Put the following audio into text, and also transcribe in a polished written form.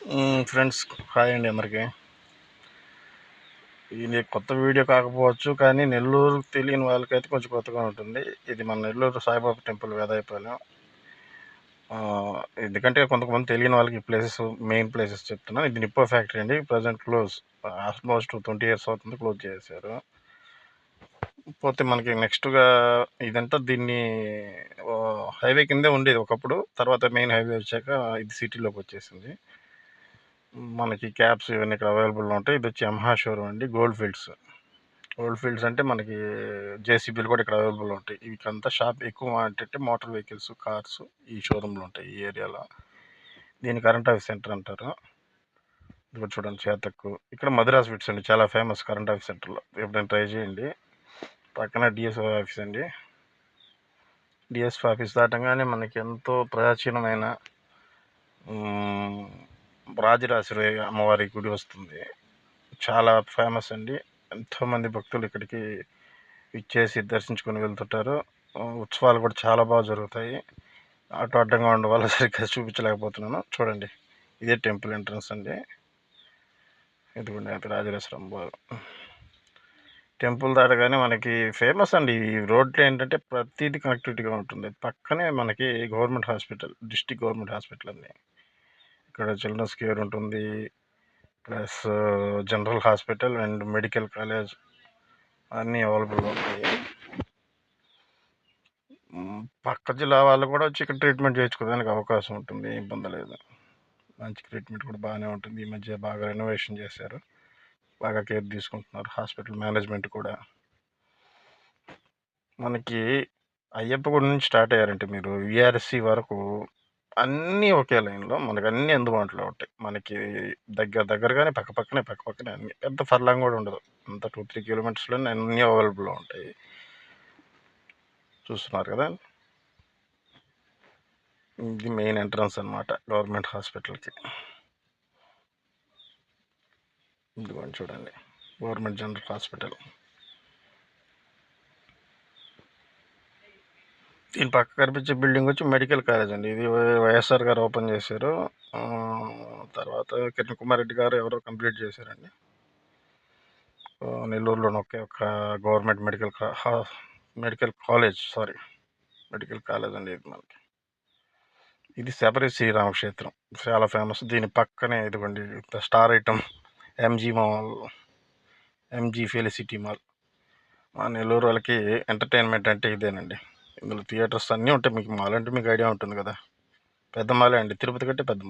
Friends, hi అండి అందరికీ. ఇది కొత్త వీడియో కాకపోవచ్చు, కానీ నెల్లూరు తెలియని వాళ్ళకైతే కొంచెం కొత్తగా ఉంటుంది. ఇది మన నెల్లూరు సాయిబాబా టెంపుల్ వేదాయపాలెం. ఎందుకంటే కొంతమంది తెలియని వాళ్ళకి ఈ ప్లేసెస్, మెయిన్ ప్లేసెస్ చెప్తున్నాను. ఇది నిప్పో ఫ్యాక్టరీ అండి. ప్రజెంట్ క్లోజ్, ఆల్మోస్ట్ 20 years అవుతుంది క్లోజ్ చేశారు. పోతే మనకి నెక్స్ట్గా ఇదంతా దీన్ని హైవే కిందే ఉండేది ఒకప్పుడు. తర్వాత మెయిన్ హైవే వచ్చాక ఇది సిటీలోకి వచ్చేసింది. మనకి క్యాబ్స్ ఇవన్నీ ఇక్కడ అవైలబుల్లో ఉంటాయి. ఇది వచ్చి యమహా షోరూమ్ అండి, గోల్డ్ ఫీల్డ్స్ అంటే మనకి జేసీబీలు కూడా ఇక్కడ అవైలబుల్ ఉంటాయి. ఇకంతా షాప్ ఎక్కువ అంటే మోటార్ వెహికల్స్, కార్స్ ఈ షోరూంలో ఉంటాయి ఈ ఏరియాలో. దీన్ని కరెంట్ ఆఫీస్ సెంటర్ అంటారు. ఇక్కడ చూడండి చేతక్కు. ఇక్కడ మధురా స్వీట్స్ అండి, చాలా ఫేమస్ కరెంట్ ఆఫీస్ సెంటర్లో. ఎప్పుడైనా ట్రై చేయండి. పక్కన డిఎస్ఓ ఆఫీస్ అండి. డిఎస్ఓ ఆఫీస్ దాటంగానే మనకి ఎంతో ప్రాచీనమైన రాజరాజేశ్వరి అమ్మవారి గుడి వస్తుంది. చాలా ఫేమస్ అండి. ఎంతోమంది భక్తులు ఇక్కడికి ఇచ్చేసి దర్శించుకొని వెళ్తుంటారు. ఉత్సవాలు కూడా చాలా బాగా జరుగుతాయి. అటు అడ్డంగా ఉండడం వల్ల సరిగ్గా చూపించలేకపోతున్నాను. చూడండి, ఇదే టెంపుల్ ఎంట్రన్స్ అండి. ఇదిగోండి, అది రాజరాజేశ్వరి అమ్మవారు టెంపుల్ దాటగానే మనకి ఫేమస్ అండి. ఈ రోడ్లో ఏంటంటే ప్రతిదీ కనెక్టివిటీగా ఉంటుంది. పక్కనే మనకి government hospital, district government hospital అండి. ఇక్కడ చిల్డ్రన్స్ కేర్ ఉంటుంది, plus general hospital and medical college అన్నీ అవైలబుల్గా ఉంటాయి. పక్క జిల్లా వాళ్ళు కూడా వచ్చి ఇక్కడ ట్రీట్మెంట్ చేయించుకోవడానికి అవకాశం ఉంటుంది, ఇబ్బంది లేదు. మంచి ట్రీట్మెంట్ కూడా బాగానే ఉంటుంది. ఈ మధ్య బాగా రెనోవేషన్ చేశారు, బాగా కేర్ తీసుకుంటున్నారు హాస్పిటల్ మేనేజ్మెంట్ కూడా. మనకి అయ్యప్ప గుడి నుంచి స్టార్ట్ అయ్యారంటే మీరు విఆర్ఎస్సి వరకు అన్నీ ఒకే లైన్లో మనకి అన్నీ అందుబాటులో ఉంటాయి. మనకి దగ్గరగానే పక్కపక్కనే అన్ని, పెద్ద ఫర్లాంగ్ కూడా ఉండదు. అంత 2-3 kilometers అన్నీ అవైలబుల్లో ఉంటాయి. చూస్తున్నారు కదా, ఇది మెయిన్ ఎంట్రన్స్ అనమాట గవర్నమెంట్ హాస్పిటల్కి. ఇదిగోండి చూడండి, గవర్నమెంట్ జనరల్ హాస్పిటల్. దీని పక్క కనిపించే బిల్డింగ్ వచ్చి మెడికల్ కాలేజ్ అండి. ఇది వైఎస్ఆర్ గారు ఓపెన్ చేశారు. తర్వాత కిరణ్ కుమార్ రెడ్డి గారు ఎవరో కంప్లీట్ చేశారండి. నెల్లూరులోని ఒకే ఒక గవర్నమెంట్ మెడికల్ కాలేజ్ అండి ఇది మనకి. ఇది శబరి శ్రీరామ క్షేత్రం, చాలా ఫేమస్. దీని పక్కనే ఇదిగోండి star item MG felicity mall. మా నెల్లూరు వాళ్ళకి ఎంటర్టైన్మెంట్ అంటే ఇదేనండి. ఇందులో థియేటర్స్ అన్నీ ఉంటాయి. మీకు మాల్ అంటే మీకు ఐడియా ఉంటుంది కదా, పెద్ద మాలే అండి, తిరుపతి కంటే పెద్ద మాల్.